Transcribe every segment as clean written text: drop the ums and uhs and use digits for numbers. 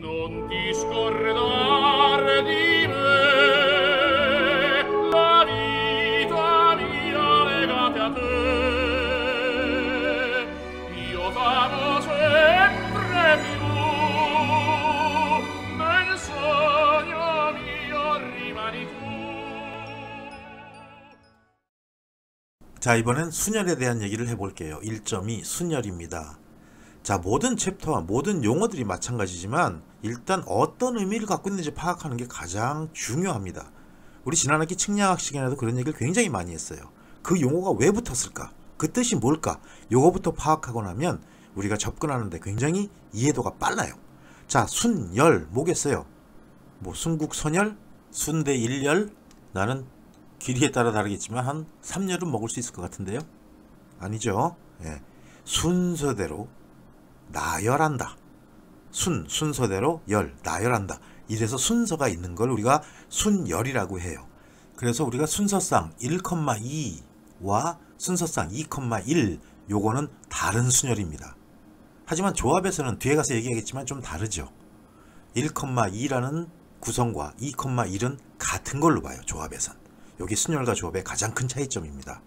Non ti scordar di me, la vita mia legata a te. Io t'amo sempre più, nel sogno mio rimani tu. 자, 이번엔 순열에 대한 얘기를 해볼게요. 1.2 순열입니다. 자, 모든 챕터와 모든 용어들이 마찬가지지만 일단 어떤 의미를 갖고 있는지 파악하는 게 가장 중요합니다. 우리 지난 학기 측량학 시간에도 그런 얘기를 굉장히 많이 했어요. 그 용어가 왜 붙었을까? 그 뜻이 뭘까? 요거부터 파악하고 나면 우리가 접근하는데 굉장히 이해도가 빨라요. 자, 순열 뭐겠어요? 뭐 순국선열? 순대 1열? 나는 길이에 따라 다르겠지만 한 3열은 먹을 수 있을 것 같은데요? 아니죠. 예. 순서대로 나열한다. 순서대로 열, 나열한다. 이래서 순서가 있는 걸 우리가 순열이라고 해요. 그래서 우리가 순서상 1,2와 순서상 2,1 요거는 다른 순열입니다. 하지만 조합에서는 뒤에 가서 얘기하겠지만 좀 다르죠. 1,2라는 구성과 2,1은 같은 걸로 봐요. 조합에선. 여기 순열과 조합의 가장 큰 차이점입니다.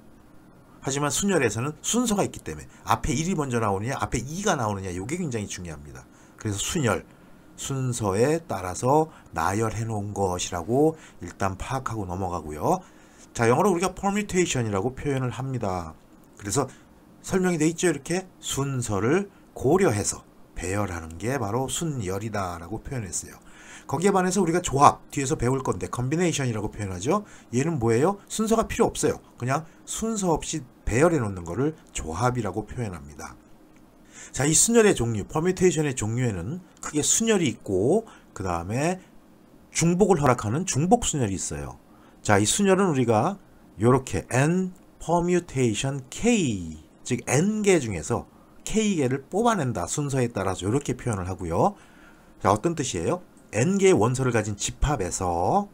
하지만 순열에서는 순서가 있기 때문에 앞에 1이 먼저 나오느냐 앞에 2가 나오느냐 이게 굉장히 중요합니다. 그래서 순열, 순서에 따라서 나열해 놓은 것이라고 일단 파악하고 넘어가고요. 자, 영어로 우리가 permutation이라고 표현을 합니다. 그래서 설명이 돼 있죠. 이렇게 순서를 고려해서 배열하는 게 바로 순열이다 라고 표현했어요. 거기에 반해서 우리가 조합, 뒤에서 배울 건데 combination이라고 표현하죠. 얘는 뭐예요? 순서가 필요 없어요. 그냥 순서 없이 배열해 놓는 거를 조합이라고 표현합니다. 자, 이 순열의 종류, permutation의 종류에는 크게 순열이 있고 그 다음에 중복을 허락하는 중복 순열이 있어요. 자, 이 순열은 우리가 이렇게 n permutation k, 즉 n개 중에서 k개를 뽑아낸다. 순서에 따라서 이렇게 표현을 하고요. 자, 어떤 뜻이에요? n개의 원소를 가진 집합에서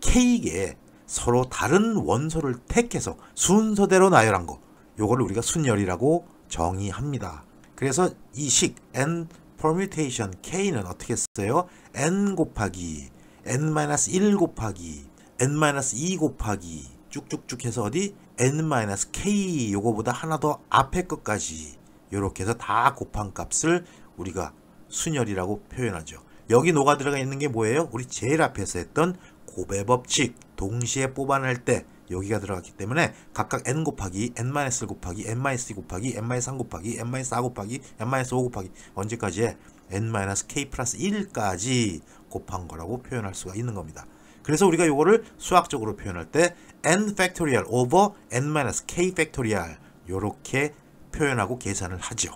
k개의 서로 다른 원소를 택해서 순서대로 나열한 거, 요거를 우리가 순열이라고 정의합니다. 그래서 이 식 n permutation k는 어떻게 써요? n 곱하기 n-1 곱하기 n-2 곱하기 쭉쭉쭉 해서 어디 n-k 요거보다 하나 더 앞에 것까지 요렇게 해서 다 곱한 값을 우리가 순열이라고 표현하죠. 여기 녹아 들어가 있는 게 뭐예요? 우리 제일 앞에서 했던 곱의 법칙, 동시에 뽑아낼 때 여기가 들어갔기 때문에 각각 n 곱하기 n-1 곱하기 n-2 곱하기 n-3 곱하기 n-4 곱하기 n-5 곱하기 언제까지에 n-k 플러스 1까지 곱한 거라고 표현할 수가 있는 겁니다. 그래서 우리가 이거를 수학적으로 표현할 때 n 팩토리얼 over n-k 팩토리얼 요렇게 표현하고 계산을 하죠.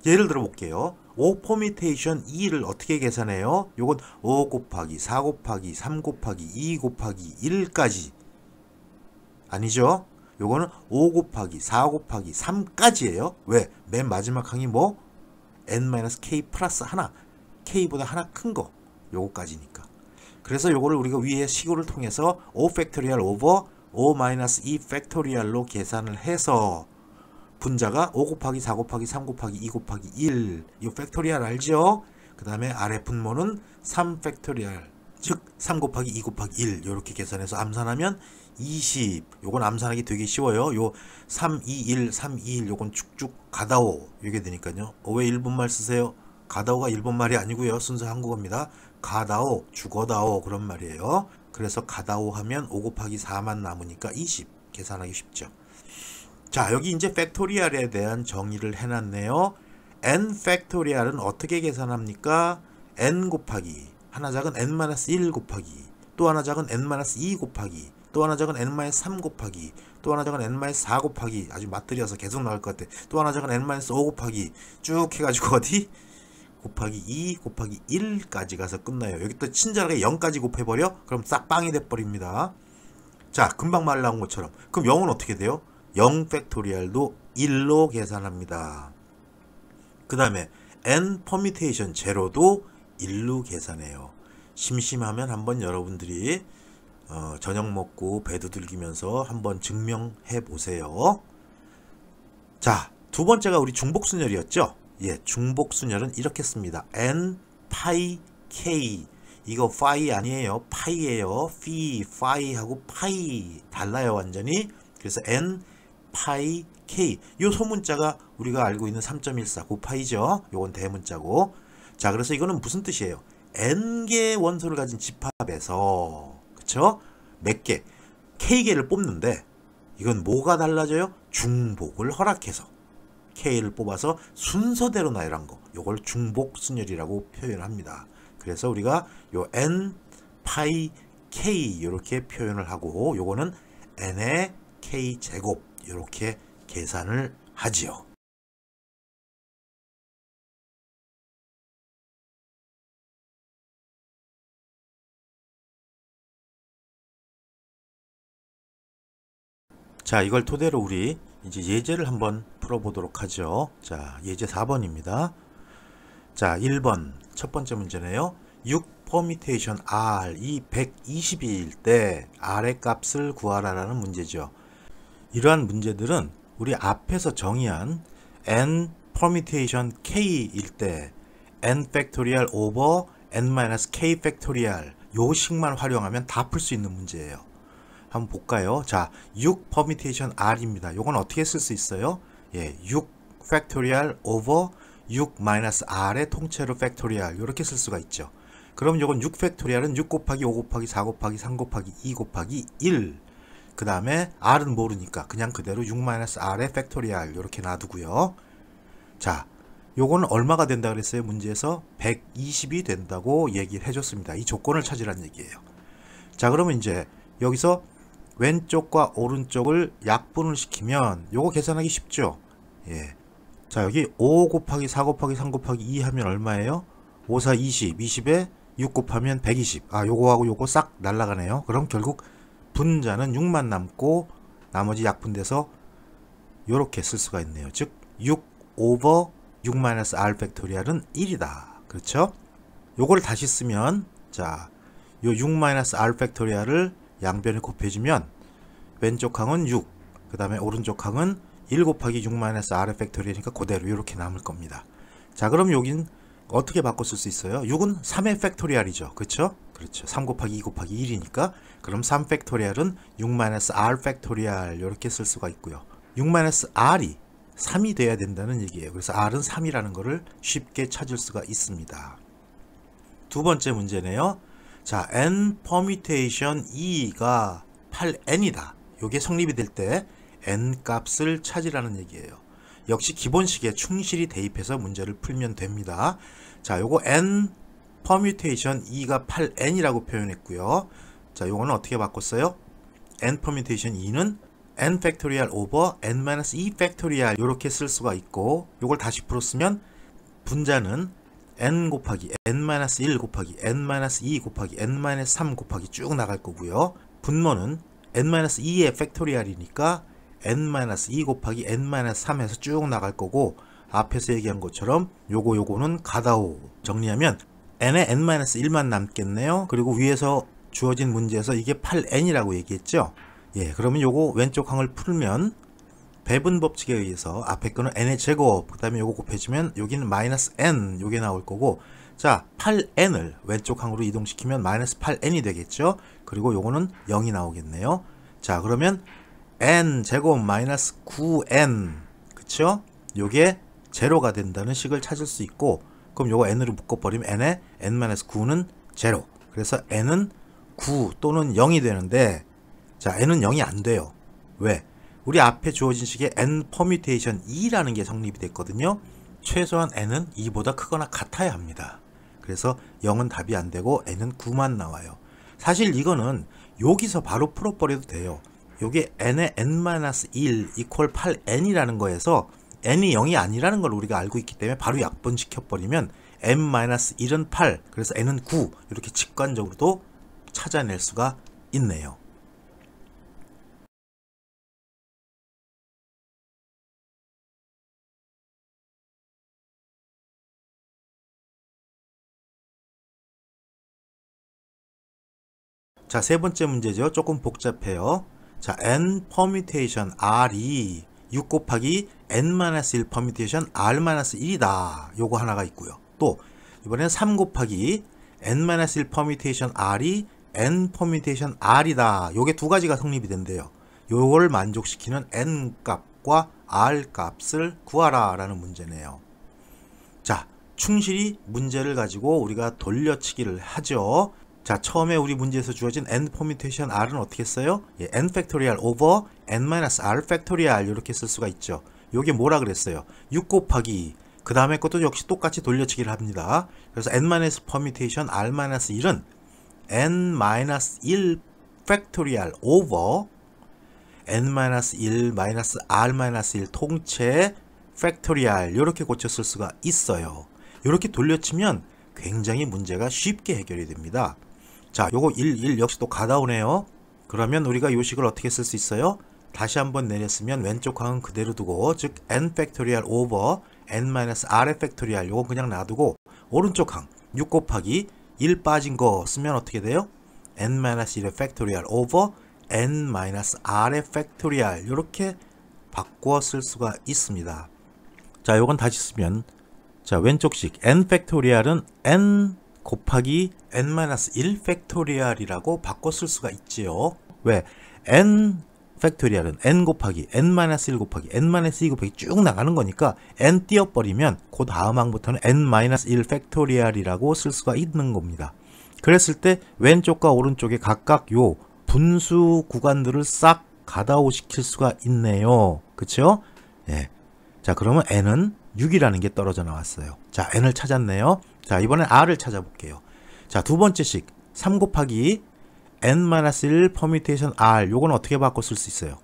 예를 들어 볼게요. 5 permutation 2를 어떻게 계산해요? 요건 5 곱하기 4 곱하기 3 곱하기 2 곱하기 1까지 아니죠? 요거는 5 곱하기 4 곱하기 3까지예요. 왜? 맨 마지막 항이 뭐? n-k 플러스 하나, k보다 하나 큰 거 요거까지니까. 그래서 요거를 우리가 위에 식으로 통해서 5 팩토리얼 over 5-2 팩토리얼로 계산을 해서 분자가 5 곱하기 4 곱하기 3 곱하기 2 곱하기 1 이 팩토리얼 알죠? 그 다음에 아래 분모는 3 팩토리얼 즉 3 곱하기 2 곱하기 1 이렇게 계산해서 암산하면 20 요건 암산하기 되게 쉬워요. 요 3, 2, 1, 3, 2, 1 요건 쭉쭉 가다오 이게 되니까요. 왜 일본말 쓰세요? 가다오가 일본말이 아니고요. 순수 한국어입니다. 가다오, 죽어다오 그런 말이에요. 그래서 가다오 하면 5 곱하기 4만 남으니까 20 계산하기 쉽죠. 자, 여기 이제 팩토리얼에 대한 정의를 해놨네요. n 팩토리얼은 어떻게 계산합니까? n 곱하기 하나 작은 n-1 곱하기 또 하나 작은 n-2 곱하기 또 하나 작은 n-3 곱하기 또 하나 작은 n-4 곱하기 아주 맞들여서 계속 나올 것 같아. 또 하나 작은 n-5 곱하기 쭉 해가지고 어디? 곱하기 2 곱하기 1까지 가서 끝나요. 여기 또 친절하게 0까지 곱해버려? 그럼 싹 빵이 돼버립니다. 자, 금방 말 나온 것처럼 그럼 0은 어떻게 돼요? 0 팩토리얼도 1로 계산합니다. 그 다음에 n permutation 제로도 1로 계산해요. 심심하면 한번 여러분들이 저녁 먹고 배 두들기면서 한번 증명해 보세요. 자, 두 번째가 우리 중복순열이었죠. 예, 중복순열은 이렇게 씁니다. n 파이 k. 이거 파이 아니에요. 파이예요. 피, 파이하고 파이 달라요 완전히. 그래서 n 파이 k. 요 소문자가 우리가 알고 있는 3.14 9파이죠. 요건 대문자고. 자, 그래서 이거는 무슨 뜻이에요? n개의 원소를 가진 집합에서, 그쵸? 몇 개, k개를 뽑는데 이건 뭐가 달라져요? 중복을 허락해서 k를 뽑아서 순서대로 나열한 거, 요걸 중복 순열이라고 표현합니다. 그래서 우리가 요 n 파이 k 이렇게 표현을 하고, 요거는 n의 k 제곱 이렇게 계산을 하지요. 자, 이걸 토대로 우리 이제 예제를 한번 풀어보도록 하죠. 자, 예제 4번입니다. 자, 1번 첫 번째 문제네요. 6 퍼미테이션 R 이 120일 때 R의 값을 구하라라는 문제죠. 이러한 문제들은 우리 앞에서 정의한 n 퍼미테이션 k일 때 n 팩토리얼 오버 n-k 팩토리얼 요 식만 활용하면 다 풀 수 있는 문제예요. 한번 볼까요? 자, 6 퍼미테이션 R입니다. 요건 어떻게 쓸 수 있어요? 예, 6 팩토리얼 오버 6 마이너스 R의 통째로 팩토리얼 이렇게 쓸 수가 있죠. 그럼 요건 6 팩토리얼은 6 곱하기 5 곱하기 4 곱하기 3 곱하기 2 곱하기 1. 그 다음에 R은 모르니까 그냥 그대로 6 마이너스 R의 팩토리얼 이렇게 놔두고요. 자, 요거는 얼마가 된다 그랬어요? 문제에서 120이 된다고 얘기를 해줬습니다. 이 조건을 찾으라는 얘기예요. 자, 그러면 이제 여기서 왼쪽과 오른쪽을 약분을 시키면 요거 계산하기 쉽죠. 예. 자, 여기 5 곱하기 4 곱하기 3 곱하기 2 하면 얼마예요? 5, 4, 20. 20에 6 곱하면 120. 아, 요거하고 요거 싹 날라가네요. 그럼 결국 분자는 6만 남고 나머지 약분돼서 요렇게 쓸 수가 있네요. 즉 6 오버 6 마이너스 R 팩토리얼은 1이다. 그렇죠? 요거를 다시 쓰면, 자, 요 6 마이너스 R 팩토리얼을 양변에 곱해주면 왼쪽 항은 6, 그 다음에 오른쪽 항은 1 곱하기 6 마이너스 R의 팩토리얼이니까 그대로 이렇게 남을 겁니다. 자, 그럼 여긴 어떻게 바꿔 쓸 수 있어요? 6은 3의 팩토리얼이죠. 그렇죠? 그렇죠. 3 곱하기 2 곱하기 1이니까 그럼 3 팩토리얼은 6 마이너스 R 팩토리얼 이렇게 쓸 수가 있고요. 6 마이너스 R이 3이 돼야 된다는 얘기예요. 그래서 R은 3이라는 거를 쉽게 찾을 수가 있습니다. 두 번째 문제네요. 자, n 퍼미테이션 2가 8n이다. 요게 성립이 될 때 n 값을 찾으라는 얘기예요. 역시 기본식에 충실히 대입해서 문제를 풀면 됩니다. 자, 요거 n 퍼뮤테이션 2가 8n이라고 표현했고요. 자, 요거는 어떻게 바꿨어요? n 퍼뮤테이션 2는 n 팩토리얼 오버 n-2 팩토리얼 이렇게 쓸 수가 있고, 요걸 다시 풀었으면 분자는 n 곱하기 n-1 곱하기 n-2 곱하기 n-3 곱하기 쭉 나갈 거고요. 분모는 n-2의 팩토리얼이니까 n-2 곱하기 n-3에서 쭉 나갈 거고, 앞에서 얘기한 것처럼 요거는 가다오 정리하면 n에 n-1만 남겠네요. 그리고 위에서 주어진 문제에서 이게 8n이라고 얘기했죠. 예, 그러면 요거 왼쪽 항을 풀면 배분 법칙에 의해서 앞에 거는 n의 제곱, 그 다음에 요거 곱해주면 여기는 마이너스 n 요게 나올 거고, 자, 8n을 왼쪽 항으로 이동시키면 마이너스 8n이 되겠죠. 그리고 요거는 0이 나오겠네요. 자, 그러면 n 제곱 마이너스 9n, 그쵸? 요게 제로가 된다는 식을 찾을 수 있고, 그럼 요거 n으로 묶어버리면 n에 n-9는 제로. 그래서 n은 9 또는 0이 되는데, 자, n은 0이 안 돼요. 왜? 우리 앞에 주어진 식에 n 퍼뮤테이션 2라는 게 성립이 됐거든요. 최소한 n은 2보다 크거나 같아야 합니다. 그래서 0은 답이 안 되고 n은 9만 나와요. 사실 이거는 여기서 바로 풀어버려도 돼요. 요게 n의 n-1 이퀄 8n이라는 거에서 n이 0이 아니라는 걸 우리가 알고 있기 때문에 바로 약분시켜버리면 n-1은 8, 그래서 n은 9 이렇게 직관적으로도 찾아낼 수가 있네요. 자, 세 번째 문제죠. 조금 복잡해요. 자, n 퍼뮤테이션 r이 6 곱하기 n-1 퍼뮤테이션 r-1이다. 요거 하나가 있고요. 또 이번엔 3 곱하기 n-1 퍼뮤테이션 r이 n 퍼뮤테이션 r이다. 요게 두 가지가 성립이 된대요. 요걸 만족시키는 n 값과 r 값을 구하라 라는 문제네요. 자, 충실히 문제를 가지고 우리가 돌려치기를 하죠. 자, 처음에 우리 문제에서 주어진 n 퍼뮤테이션 r은 어떻게 써요? 예, n 팩토리얼 오버 n-r 팩토리얼 이렇게 쓸 수가 있죠. 요게 뭐라 그랬어요? 6 곱하기 그 다음에 것도 역시 똑같이 돌려치기를 합니다. 그래서 n-1 퍼뮤테이션 r-1은 n-1 팩토리얼 오버 n-1 r-1 통째 팩토리얼 이렇게 고쳐 쓸 수가 있어요. 이렇게 돌려치면 굉장히 문제가 쉽게 해결이 됩니다. 자, 요거 1 역시 또 가다오네요. 그러면 우리가 이 식을 어떻게 쓸 수 있어요? 다시 한번 내렸으면 왼쪽 항은 그대로 두고, 즉 n 팩토리얼 오버 n-r의 팩토리얼 요거 그냥 놔두고 오른쪽 항 6 곱하기 1 빠진 거 쓰면 어떻게 돼요? n-1의 팩토리얼 오버 n-r의 팩토리얼 이렇게 바꿔 쓸 수가 있습니다. 자, 요건 다시 쓰면, 자, 왼쪽식 n 팩토리얼은 n 곱하기 n-1 팩토리얼이라고 바꿔 쓸 수가 있지요. 왜? n 팩토리얼은 n 곱하기 n-1 곱하기 n-2 곱하기 쭉 나가는 거니까 n 띄어버리면 그 다음 항부터는 n-1 팩토리얼이라고 쓸 수가 있는 겁니다. 그랬을 때 왼쪽과 오른쪽에 각각 요 분수 구간들을 싹 가다오 시킬 수가 있네요. 그쵸? 예. 자, 그러면 n은 6이라는 게 떨어져 나왔어요. 자, n을 찾았네요. 자, 이번엔 r을 찾아볼게요. 자, 두 번째 식 3 곱하기 n-1 퍼뮤테이션 r 요건 어떻게 바꿔 쓸 수 있어요?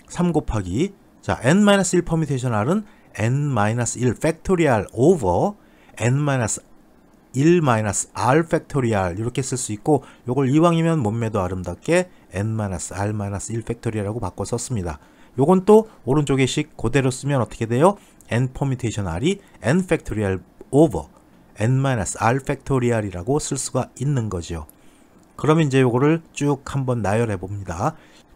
3 곱하기, 자, n-1 퍼뮤테이션 r은 n-1 팩토리얼 오버 n-1 팩토리얼 이렇게 쓸 수 있고, 요걸 이왕이면 몸매도 아름답게 n-r-1 팩토리얼이라고 바꿔 썼습니다. 요건 또 오른쪽의 식 그대로 쓰면 어떻게 돼요? n 퍼뮤테이션 r이 n 팩토리얼 오버 n-r 팩토리얼이라고 쓸 수가 있는 거죠. 그러면 이제 요거를 쭉 한번 나열해 봅니다.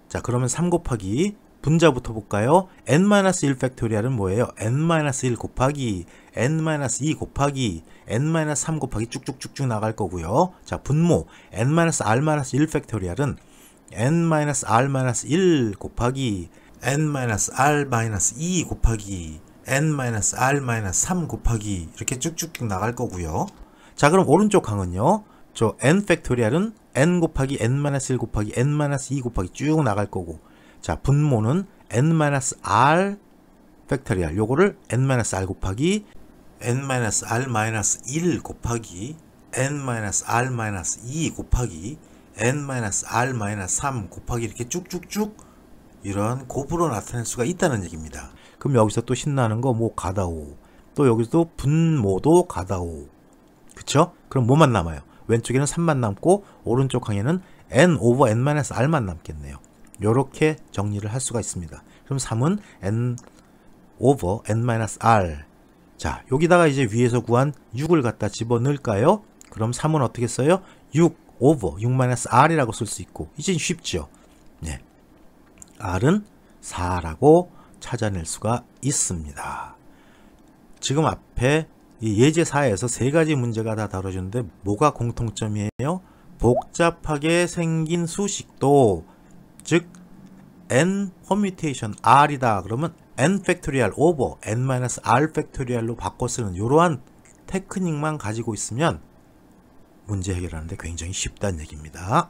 자, 그러면 3 곱하기 분자부터 볼까요? n-1 팩토리얼은 뭐예요? n-1 곱하기 n-2 곱하기 n-3 곱하기 쭉쭉쭉쭉 나갈 거고요. 자, 분모 n-r-1 팩토리얼은 n-r-1 곱하기 n-r-2 곱하기 n-r-3 곱하기 이렇게 쭉쭉쭉 나갈 거고요. 자, 그럼 오른쪽 항은요. 저 n 팩토리얼은 n 곱하기 n-1 곱하기 n-2 곱하기 쭉 나갈 거고, 자, 분모는 n-r 팩토리얼 요거를 n-r 곱하기 n-r-1 곱하기 n-r-2 곱하기 n-r-3 곱하기 이렇게 쭉쭉쭉 이런 곱으로 나타낼 수가 있다는 얘기입니다. 그럼 여기서 또 신나는 거 뭐 가다오, 또 여기서도 분모도 가다오. 그쵸? 그럼 뭐만 남아요? 왼쪽에는 3만 남고 오른쪽 항에는 n 오버 n-r만 남겠네요. 요렇게 정리를 할 수가 있습니다. 그럼 3은 n 오버 n-r. 자, 여기다가 이제 위에서 구한 6을 갖다 집어넣을까요? 그럼 3은 어떻게 써요? 6 오버 6-r이라고 쓸 수 있고, 이제 쉽죠? 네. r은 4라고 찾아낼 수가 있습니다. 지금 앞에 이 예제 4에서 세 가지 문제가 다 다뤄주는데 뭐가 공통점이에요? 복잡하게 생긴 수식도, 즉 n 퍼뮤테이션 r이다 그러면 n 팩토리얼 오버 n-r 팩토리얼로 바꿔 쓰는 이러한 테크닉만 가지고 있으면 문제 해결하는데 굉장히 쉽다는 얘기입니다.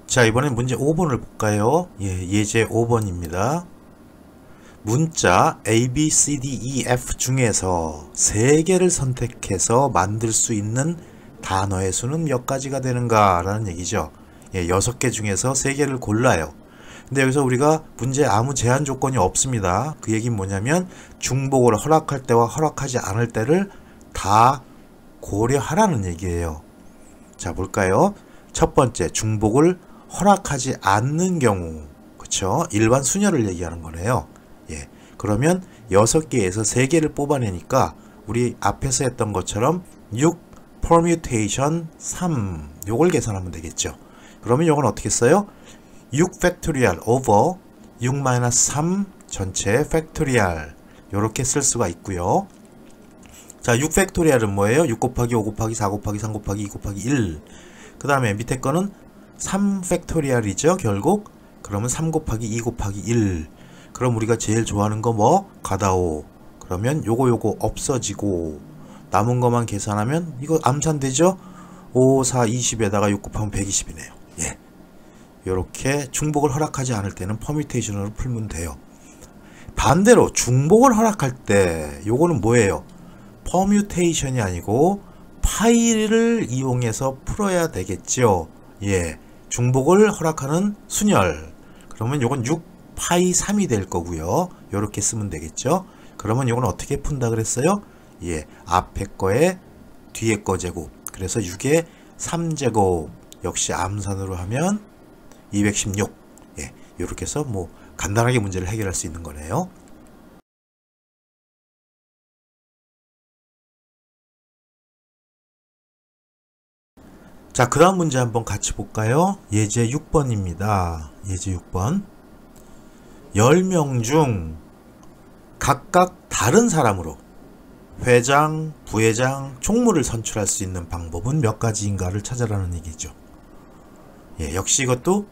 자, 이번엔 문제 5번을 볼까요? 예, 예제 5번입니다. 문자 A, B, C, D, E, F 중에서 3개를 선택해서 만들 수 있는 단어의 수는 몇 가지가 되는가 라는 얘기죠. 예, 6개 중에서 3개를 골라요. 근데 여기서 우리가 문제에 아무 제한 조건이 없습니다. 그 얘기는 뭐냐면 중복을 허락할 때와 허락하지 않을 때를 다 고려하라는 얘기예요. 자, 볼까요? 첫 번째, 중복을 허락하지 않는 경우, 그쵸? 일반 수녀를 얘기하는 거네요. 예, 그러면 6개에서 3개를 뽑아내니까 우리 앞에서 했던 것처럼 6 permutation 3 요걸 계산하면 되겠죠. 그러면 이건 어떻게 써요? 6 팩토리얼 over 6-3 전체 팩토리얼 이렇게 쓸 수가 있고요. 자, 6 팩토리얼은 뭐예요? 6 곱하기 5 곱하기 4 곱하기 3 곱하기 2 곱하기 1. 그 다음에 밑에 거는 3 팩토리얼이죠, 결국. 그러면 3 곱하기 2 곱하기 1. 그럼 우리가 제일 좋아하는 거 뭐? 가다오. 그러면 요거 없어지고 남은 것만 계산하면 이거 암산되죠? 5, 4, 20에다가 6 곱하면 120이네요. 예. 요렇게 중복을 허락하지 않을 때는 퍼뮤테이션으로 풀면 돼요. 반대로 중복을 허락할 때 요거는 뭐예요? 퍼뮤테이션이 아니고 파이를 이용해서 풀어야 되겠죠. 예. 중복을 허락하는 순열. 그러면 요건 6파이 3이 될 거고요. 요렇게 쓰면 되겠죠. 그러면 요건 어떻게 푼다 그랬어요? 예. 앞에 거에 뒤에 거 제곱. 그래서 6의 3제곱. 역시 암산으로 하면 216. 예. 요렇게 해서 뭐 간단하게 문제를 해결할 수 있는 거네요. 자, 그 다음 문제 한번 같이 볼까요? 예제 6번입니다. 예제 6번. 10명 중 각각 다른 사람으로 회장, 부회장, 총무를 선출할 수 있는 방법은 몇 가지인가를 찾아라는 얘기죠. 예, 역시 이것도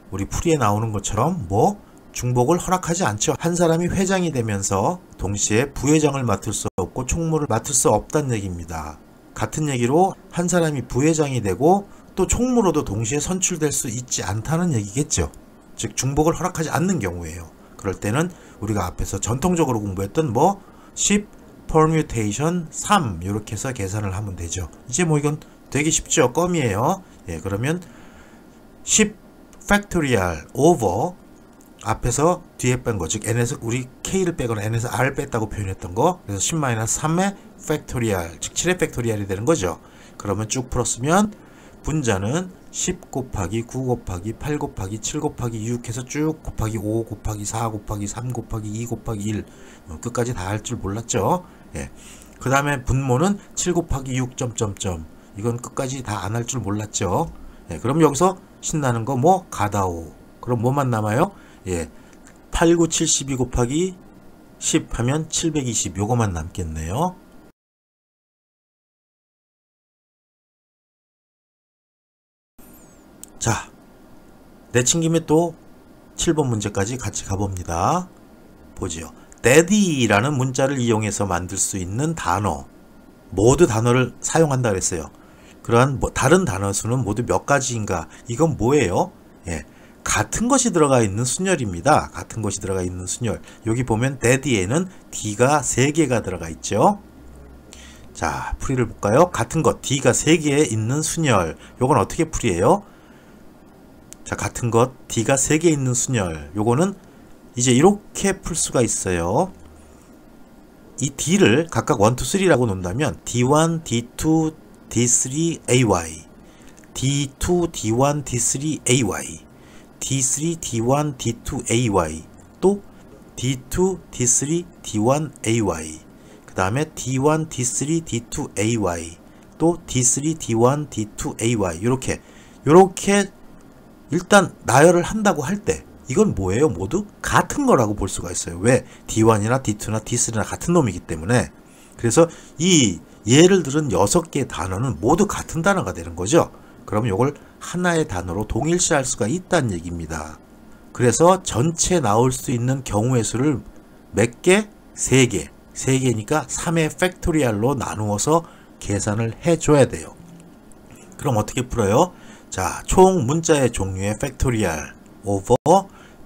우리 풀이에 나오는 것처럼 뭐 중복을 허락하지 않죠. 한 사람이 회장이 되면서 동시에 부회장을 맡을 수 없고 총무를 맡을 수 없다는 얘기입니다. 같은 얘기로 한 사람이 부회장이 되고 또 총무로도 동시에 선출될 수 있지 않다는 얘기겠죠. 즉 중복을 허락하지 않는 경우에요. 그럴 때는 우리가 앞에서 전통적으로 공부했던 뭐 10 permutation 3 이렇게 해서 계산을 하면 되죠. 이제 뭐 이건 되게 쉽죠. 껌이에요. 예, 그러면 10 factorial over 앞에서 뒤에 뺀 거, 즉 n에서 우리 k를 빼거나 n에서 r 뺐다고 표현했던 거, 그래서 10-3의 팩토리얼, 즉 7의 팩토리얼이 되는 거죠. 그러면 쭉 풀었으면 분자는 10 곱하기 9 곱하기 8 곱하기 7 곱하기 6 해서 쭉 곱하기 5 곱하기 4 곱하기 3 곱하기 2 곱하기 1 끝까지 다 할 줄 몰랐죠. 예. 그 다음에 분모는 7 곱하기 6 점점점 이건 끝까지 다 안 할 줄 몰랐죠. 예. 그럼 여기서 신나는 거 뭐 가다오. 그럼 뭐만 남아요? 예. 8, 9, 72 곱하기 10 하면 720 요거만 남겠네요. 자, 내친김에 또 7번 문제까지 같이 가봅니다. 보지요. daddy라는 문자를 이용해서 만들 수 있는 단어, 모두 단어를 사용한다 그랬어요. 그러한 다른 단어 수는 모두 몇 가지인가? 이건 뭐예요? 예, 같은 것이 들어가 있는 순열입니다. 같은 것이 들어가 있는 순열. 여기 보면 daddy에는 d가 3개가 들어가 있죠. 자, 풀이를 볼까요? 같은 것 d가 3개에 있는 순열. 요건 어떻게 풀이해요? 자, 같은 것 d가 3개 있는 순열. 요거는 이제 이렇게 풀 수가 있어요. 이 d를 각각 1, 2, 3라고 놓는다면 d1, d2, d3, ay, d2, d1, d3, ay, d3, d1, d2, ay, 또 d2, d3, d1, ay, 그 다음에 d1, d3, d2, ay, 또 d3, d1, d2, ay 요렇게 일단 나열을 한다고 할 때 이건 뭐예요? 모두 같은 거라고 볼 수가 있어요. 왜? D1이나 D2나 D3나 같은 놈이기 때문에. 그래서 이 예를 들은 6개의 단어는 모두 같은 단어가 되는 거죠. 그러면 이걸 하나의 단어로 동일시할 수가 있다는 얘기입니다. 그래서 전체 나올 수 있는 경우의 수를 몇 개? 3개. 3개니까 3의 팩토리얼로 나누어서 계산을 해줘야 돼요. 그럼 어떻게 풀어요? 자, 총 문자의 종류의 팩토리얼 오버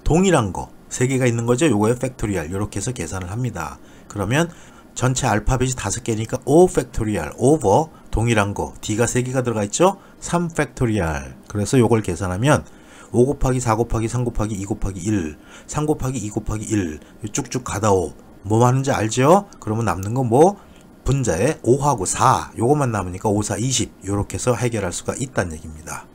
동일한 거 3개가 있는 거죠. 요거의 팩토리얼 이렇게 해서 계산을 합니다. 그러면 전체 알파벳이 5개니까 5 팩토리얼 오버 동일한 거 d가 3개가 들어가 있죠. 3 팩토리얼. 그래서 요걸 계산하면 5 곱하기 4 곱하기 3 곱하기 2 곱하기 1 3 곱하기 2 곱하기 1 쭉쭉 가다오. 뭐 하는지 알죠? 그러면 남는 거 뭐? 분자에 5하고 4 요것만 남으니까 5, 4, 20 요렇게 해서 해결할 수가 있다는 얘기입니다.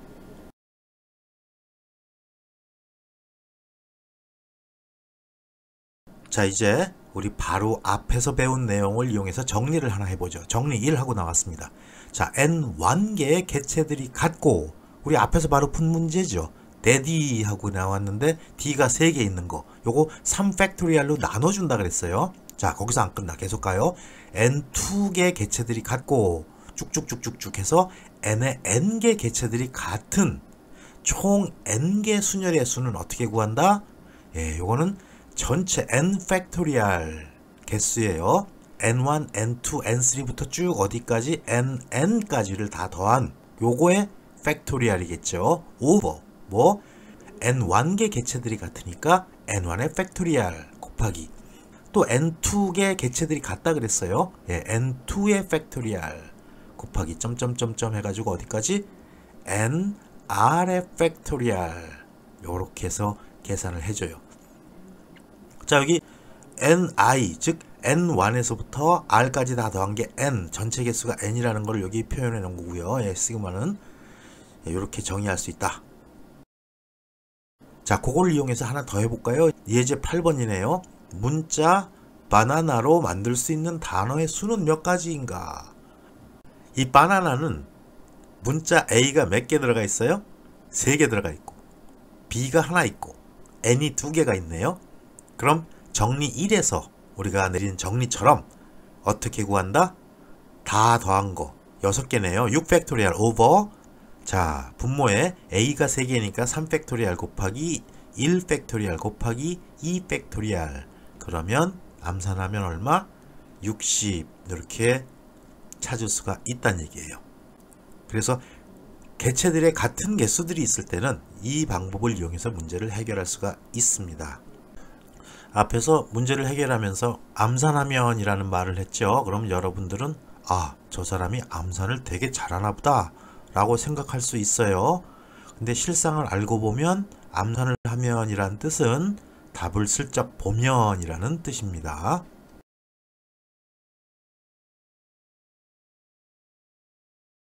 자, 이제 우리 바로 앞에서 배운 내용을 이용해서 정리를 하나 해보죠. 정리 1 하고 나왔습니다. 자, n 1개의 객체들이 같고 우리 앞에서 바로 푼 문제죠. daddy 하고 나왔는데 d가 3개 있는 거 요거 3팩토리얼로 나눠준다 그랬어요. 자, 거기서 안 끝나. 계속 가요. n2개 개체들이 같고 쭉쭉쭉쭉쭉 해서 n의 n개 개체들이 같은 총 n개 순열의 수는 어떻게 구한다? 예, 요거는 전체 n 팩토리얼 개수예요. n1, n2, n3부터 쭉 어디까지 nn까지를 다 더한 요거의 팩토리얼이겠죠. 오버 뭐 n1개 개체들이 같으니까 n1의 팩토리얼 곱하기 또 n2개 개체들이 같다 그랬어요. 예, n2의 팩토리얼 곱하기 점점점점 해가지고 어디까지 nr의 팩토리얼 요렇게 해서 계산을 해줘요. 자, 여기 ni 즉 n1에서부터 r까지 다 더한 게 n 전체 개수가 n이라는 걸 여기 표현해 놓은 거고요. 예, 시그마는 이렇게 정의할 수 있다. 자, 그걸 이용해서 하나 더 해볼까요? 예제 8번이네요. 문자 바나나로 만들 수 있는 단어의 수는 몇 가지인가? 이 바나나는 문자 A가 몇 개 들어가 있어요? 3개 들어가 있고 B가 하나 있고 N이 2개가 있네요. 그럼 정리 1에서 우리가 내린 정리처럼 어떻게 구한다? 다 더한 거 6개네요. 6팩토리얼 오버 자, 분모에 A가 3개니까 3팩토리얼 곱하기 1팩토리얼 곱하기 2팩토리얼 그러면 암산하면 얼마? 60 이렇게 찾을 수가 있다는 얘기예요. 그래서 개체들의 같은 개수들이 있을 때는 이 방법을 이용해서 문제를 해결할 수가 있습니다. 앞에서 문제를 해결하면서 암산하면 이라는 말을 했죠. 그럼 여러분들은 아, 저 사람이 암산을 되게 잘하나 보다 라고 생각할 수 있어요. 근데 실상을 알고 보면 암산을 하면 이란 뜻은 답을 슬쩍 보면 이라는 뜻입니다.